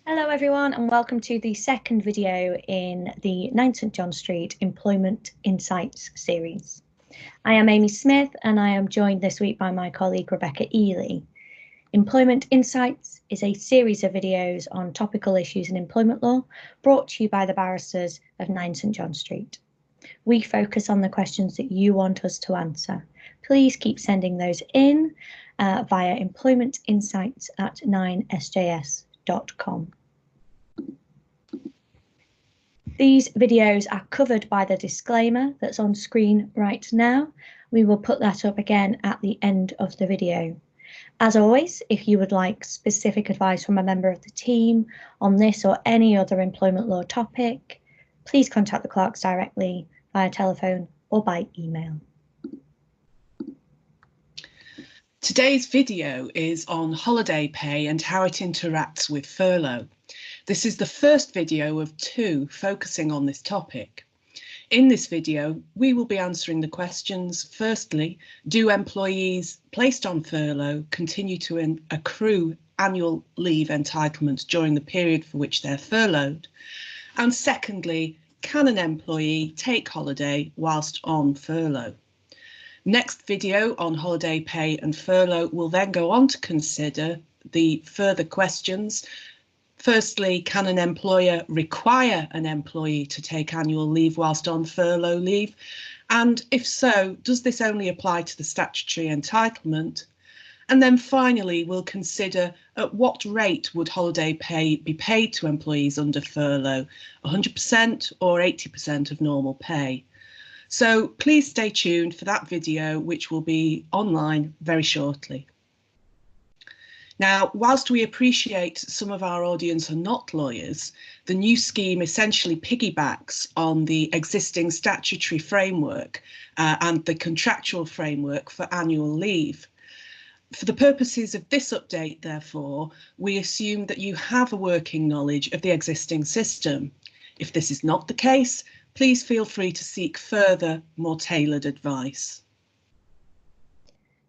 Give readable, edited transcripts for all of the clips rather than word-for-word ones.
Hello everyone and welcome to the second video in the 9 St John Street Employment Insights series. I am Amy Smith and I am joined this week by my colleague Rebecca Eeley. Employment Insights is a series of videos on topical issues in employment law brought to you by the barristers of 9 St John Street. We focus on the questions that you want us to answer. Please keep sending those in via employmentinsights@9sjs.com. These videos are covered by the disclaimer that's on screen right now. We will put that up again at the end of the video. As always, if you would like specific advice from a member of the team on this or any other employment law topic, please contact the clerks directly via telephone or by email. Today's video is on holiday pay and how it interacts with furlough. This is the first video of two focusing on this topic. In this video, we will be answering the questions. Firstly, do employees placed on furlough continue to accrue annual leave entitlements during the period for which they're furloughed? And secondly, can an employee take holiday whilst on furlough? Next video on holiday pay and furlough will then go on to consider the further questions. Firstly, can an employer require an employee to take annual leave whilst on furlough leave? And if so, does this only apply to the statutory entitlement? And then finally, we'll consider at what rate would holiday pay be paid to employees under furlough, 100% or 80% of normal pay? So please stay tuned for that video, which will be online very shortly. Now, whilst we appreciate some of our audience are not lawyers, the new scheme essentially piggybacks on the existing statutory framework and the contractual framework for annual leave. For the purposes of this update, therefore, we assume that you have a working knowledge of the existing system. If this is not the case, please feel free to seek further, more tailored advice.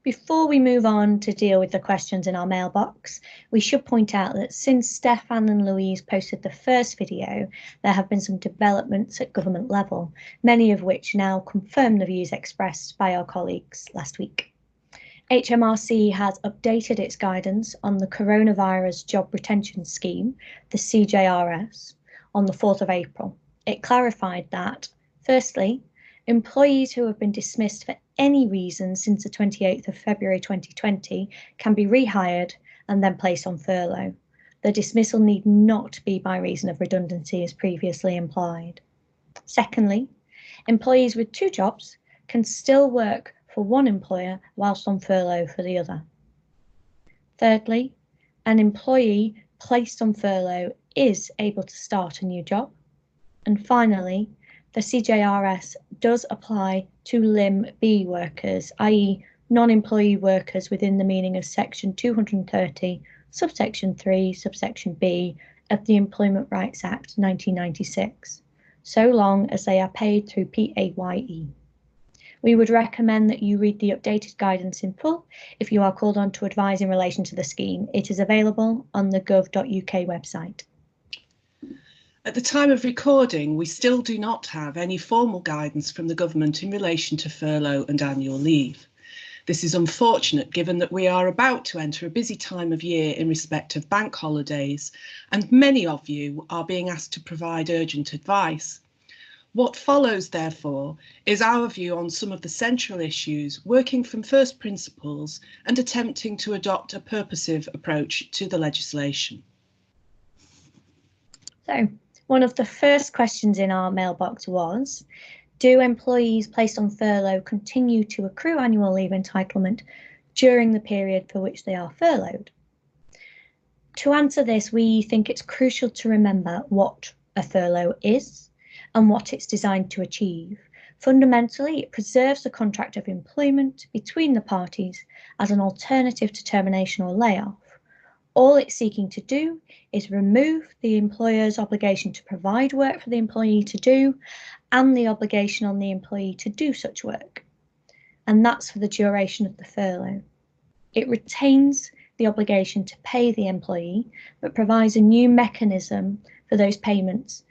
Before we move on to deal with the questions in our mailbox, we should point out that since Stefan and Louise posted the first video, there have been some developments at government level, many of which now confirm the views expressed by our colleagues last week. HMRC has updated its guidance on the Coronavirus Job Retention Scheme, the CJRS, on the 4th of April. It clarified that, firstly, employees who have been dismissed for any reason since the 28th of February 2020 can be rehired and then placed on furlough. The dismissal need not be by reason of redundancy as previously implied. Secondly, employees with two jobs can still work for one employer whilst on furlough for the other. Thirdly, an employee placed on furlough is able to start a new job. And finally, the CJRS does apply to Lim B workers, i.e. non-employee workers within the meaning of section 230, subsection 3, subsection B of the Employment Rights Act 1996, so long as they are paid through PAYE. We would recommend that you read the updated guidance in full if you are called on to advise in relation to the scheme. It is available on the gov.uk website. At the time of recording, we still do not have any formal guidance from the government in relation to furlough and annual leave. This is unfortunate given that we are about to enter a busy time of year in respect of bank holidays, and many of you are being asked to provide urgent advice. What follows, therefore, is our view on some of the central issues, working from first principles and attempting to adopt a purposive approach to the legislation. So, one of the first questions in our mailbox was, do employees placed on furlough continue to accrue annual leave entitlement during the period for which they are furloughed? To answer this, we think it's crucial to remember what a furlough is and what it's designed to achieve. Fundamentally, it preserves the contract of employment between the parties as an alternative to termination or layoff. All it's seeking to do is remove the employer's obligation to provide work for the employee to do and the obligation on the employee to do such work. And that's for the duration of the furlough. It retains the obligation to pay the employee, but provides a new mechanism for those payments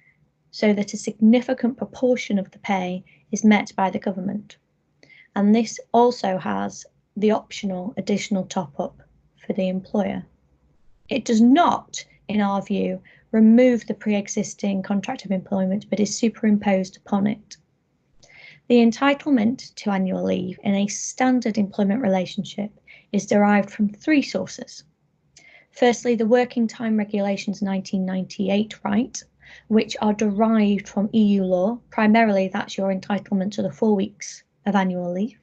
so that a significant proportion of the pay is met by the government. And this also has the optional additional top-up for the employer. It does not, in our view, remove the pre-existing contract of employment, but is superimposed upon it. The entitlement to annual leave in a standard employment relationship is derived from three sources. Firstly, the Working Time Regulations 1998 right, which are derived from EU law. Primarily, that's your entitlement to the 4 weeks of annual leave.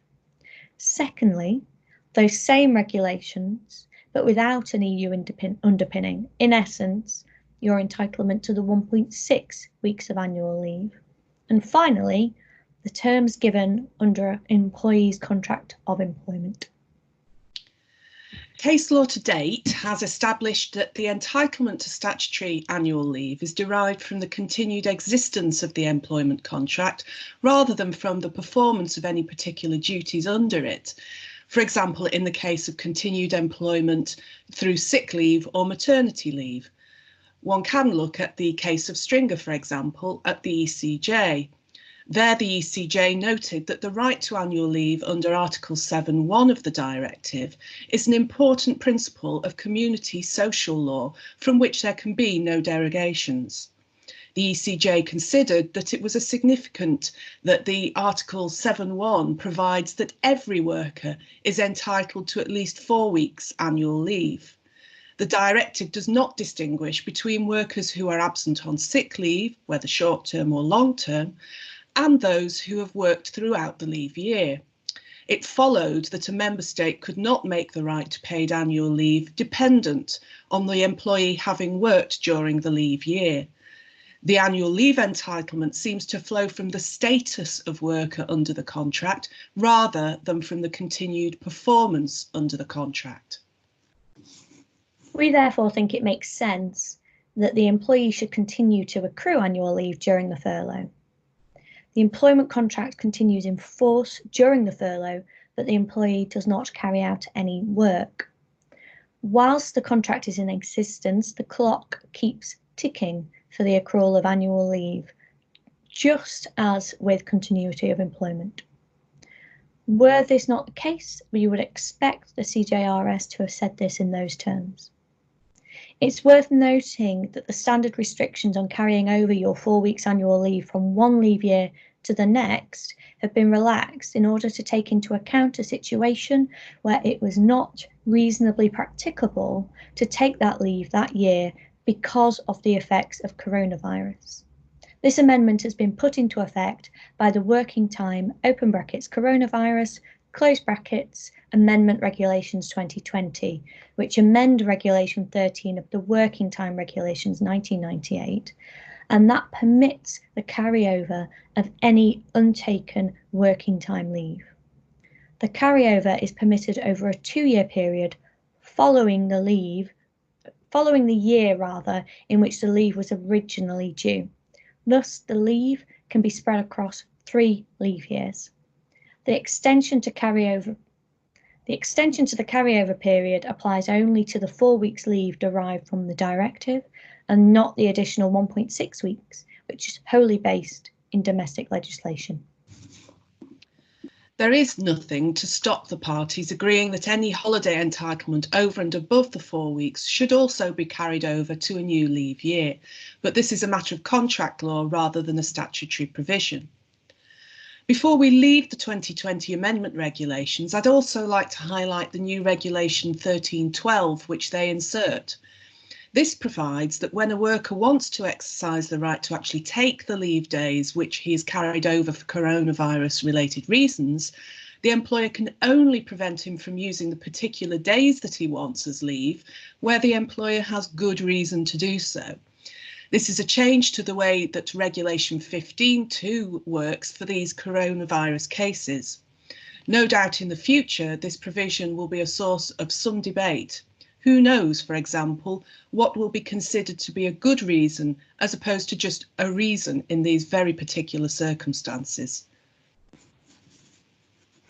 Secondly, those same regulations, but without an EU underpinning, in essence, your entitlement to the 1.6 weeks of annual leave. And finally, the terms given under an employee's contract of employment. Case law to date has established that the entitlement to statutory annual leave is derived from the continued existence of the employment contract rather than from the performance of any particular duties under it. For example, in the case of continued employment through sick leave or maternity leave. One can look at the case of Stringer, for example, at the ECJ. There, the ECJ noted that the right to annual leave under Article 7.1 of the directive is an important principle of community social law from which there can be no derogations. The ECJ considered that it was significant that the Article 7.1 provides that every worker is entitled to at least 4 weeks annual leave. The directive does not distinguish between workers who are absent on sick leave, whether short-term or long-term, and those who have worked throughout the leave year. It followed that a member state could not make the right to paid annual leave dependent on the employee having worked during the leave year. The annual leave entitlement seems to flow from the status of worker under the contract rather than from the continued performance under the contract. We therefore think it makes sense that the employee should continue to accrue annual leave during the furlough. The employment contract continues in force during the furlough, but the employee does not carry out any work. Whilst the contract is in existence, the clock keeps ticking for the accrual of annual leave, just as with continuity of employment. Were this not the case, we would expect the CJRS to have said this in those terms. It's worth noting that the standard restrictions on carrying over your 4 weeks annual leave from one leave year to the next have been relaxed in order to take into account a situation where it was not reasonably practicable to take that leave that year because of the effects of coronavirus. This amendment has been put into effect by the Working Time (open brackets) Coronavirus (close brackets) Amendment Regulations 2020, which amend Regulation 13 of the Working Time Regulations 1998, and that permits the carryover of any untaken working time leave. The carryover is permitted over a 2-year period following the year in which the leave was originally due. Thus, the leave can be spread across 3 leave years. The extension to the carryover period applies only to the 4 weeks leave derived from the directive and not the additional 1.6 weeks, which is wholly based in domestic legislation. There is nothing to stop the parties agreeing that any holiday entitlement over and above the 4 weeks should also be carried over to a new leave year, but this is a matter of contract law rather than a statutory provision. Before we leave the 2020 amendment regulations, I'd also like to highlight the new regulation 1312, which they insert. This provides that when a worker wants to exercise the right to actually take the leave days which he has carried over for coronavirus related reasons, the employer can only prevent him from using the particular days that he wants as leave where the employer has good reason to do so. This is a change to the way that Regulation 15.2 works for these coronavirus cases. No doubt in the future, this provision will be a source of some debate. Who knows, for example, what will be considered to be a good reason as opposed to just a reason in these very particular circumstances.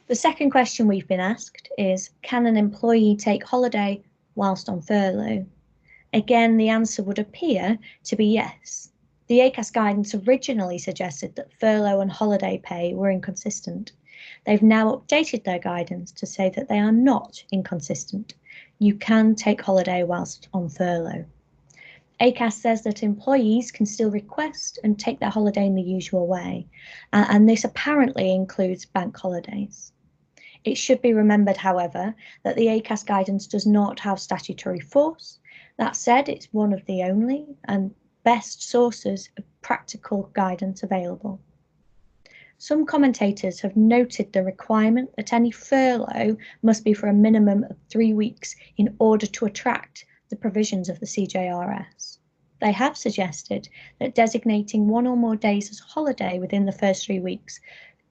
The second question we've been asked is, can an employee take holiday whilst on furlough? Again, the answer would appear to be yes. The ACAS guidance originally suggested that furlough and holiday pay were inconsistent. They've now updated their guidance to say that they are not inconsistent. You can take holiday whilst on furlough. ACAS says that employees can still request and take their holiday in the usual way, and this apparently includes bank holidays. It should be remembered, however, that the ACAS guidance does not have statutory force. That said, it's one of the only and best sources of practical guidance available. Some commentators have noted the requirement that any furlough must be for a minimum of 3 weeks in order to attract the provisions of the CJRS. They have suggested that designating 1 or more days as holiday within the first 3 weeks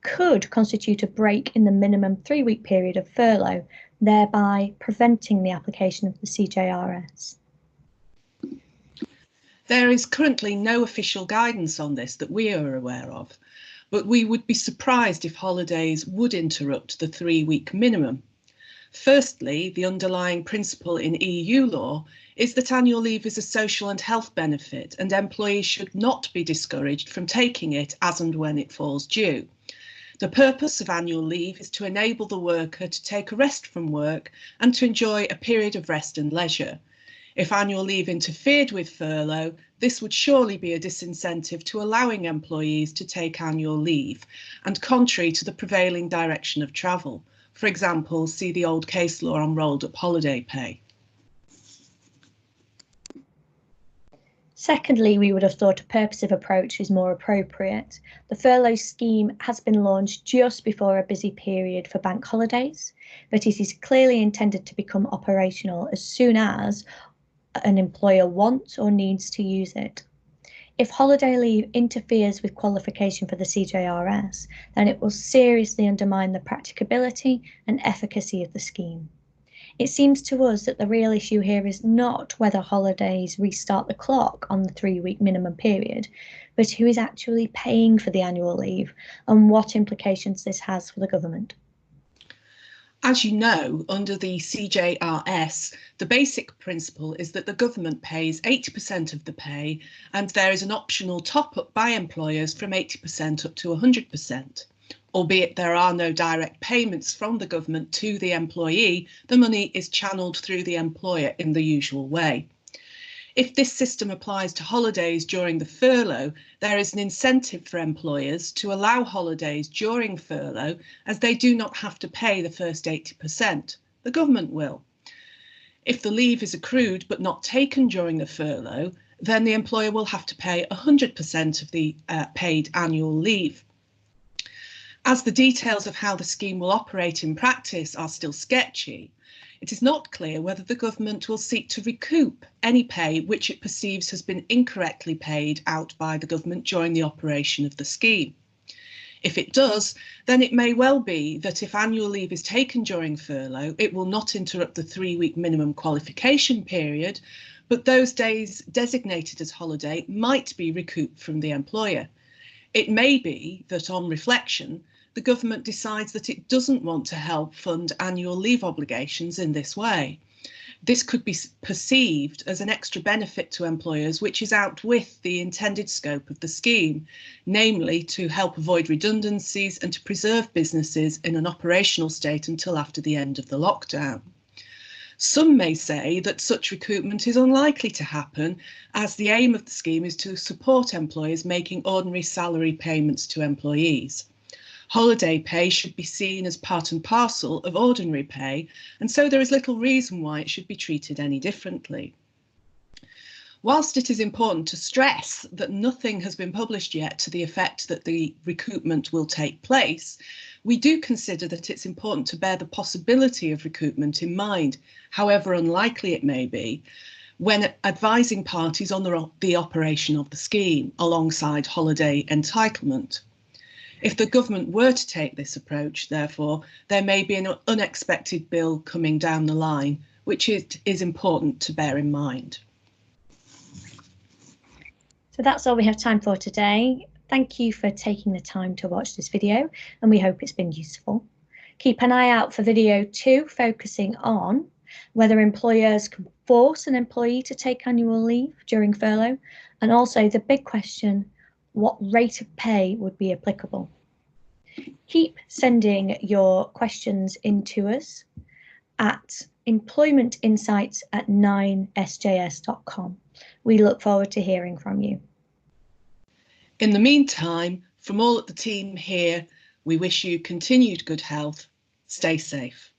could constitute a break in the minimum 3-week period of furlough, thereby preventing the application of the CJRS. There is currently no official guidance on this that we are aware of, but we would be surprised if holidays would interrupt the 3-week minimum. Firstly, the underlying principle in EU law is that annual leave is a social and health benefit, and employees should not be discouraged from taking it as and when it falls due. The purpose of annual leave is to enable the worker to take a rest from work and to enjoy a period of rest and leisure. If annual leave interfered with furlough, this would surely be a disincentive to allowing employees to take annual leave, and contrary to the prevailing direction of travel. For example, see the old case law on rolled-up holiday pay. Secondly, we would have thought a purposive approach is more appropriate. The furlough scheme has been launched just before a busy period for bank holidays, but it is clearly intended to become operational as soon as an employer wants or needs to use it. If holiday leave interferes with qualification for the CJRS, then it will seriously undermine the practicability and efficacy of the scheme. It seems to us that the real issue here is not whether holidays restart the clock on the 3-week minimum period, but who is actually paying for the annual leave and what implications this has for the government. As you know, under the CJRS, the basic principle is that the government pays 80% of the pay, and there is an optional top-up by employers from 80% up to 100%. Albeit there are no direct payments from the government to the employee, the money is channeled through the employer in the usual way. If this system applies to holidays during the furlough, there is an incentive for employers to allow holidays during furlough, as they do not have to pay the first 80%. The government will. If the leave is accrued but not taken during the furlough, then the employer will have to pay 100% of the paid annual leave. As the details of how the scheme will operate in practice are still sketchy, it is not clear whether the government will seek to recoup any pay which it perceives has been incorrectly paid out by the government during the operation of the scheme. If it does, then it may well be that if annual leave is taken during furlough, it will not interrupt the 3-week minimum qualification period, but those days designated as holiday might be recouped from the employer. It may be that on reflection, the government decides that it doesn't want to help fund annual leave obligations in this way. This could be perceived as an extra benefit to employers which is out with the intended scope of the scheme, namely to help avoid redundancies and to preserve businesses in an operational state until after the end of the lockdown. Some may say that such recoupment is unlikely to happen, as the aim of the scheme is to support employers making ordinary salary payments to employees. Holiday pay should be seen as part and parcel of ordinary pay, and so there is little reason why it should be treated any differently. Whilst it is important to stress that nothing has been published yet to the effect that the recoupment will take place, we do consider that it's important to bear the possibility of recoupment in mind, however unlikely it may be, when advising parties on the operation of the scheme alongside holiday entitlement. If the government were to take this approach, therefore, there may be an unexpected bill coming down the line, which it is important to bear in mind. So that's all we have time for today. Thank you for taking the time to watch this video, and we hope it's been useful. Keep an eye out for video 2, focusing on whether employers can force an employee to take annual leave during furlough, and also the big question, what rate of pay would be applicable? Keep sending your questions in to us at employmentinsights@9sjs.com. We look forward to hearing from you. In the meantime, from all at the team here, we wish you continued good health. Stay safe.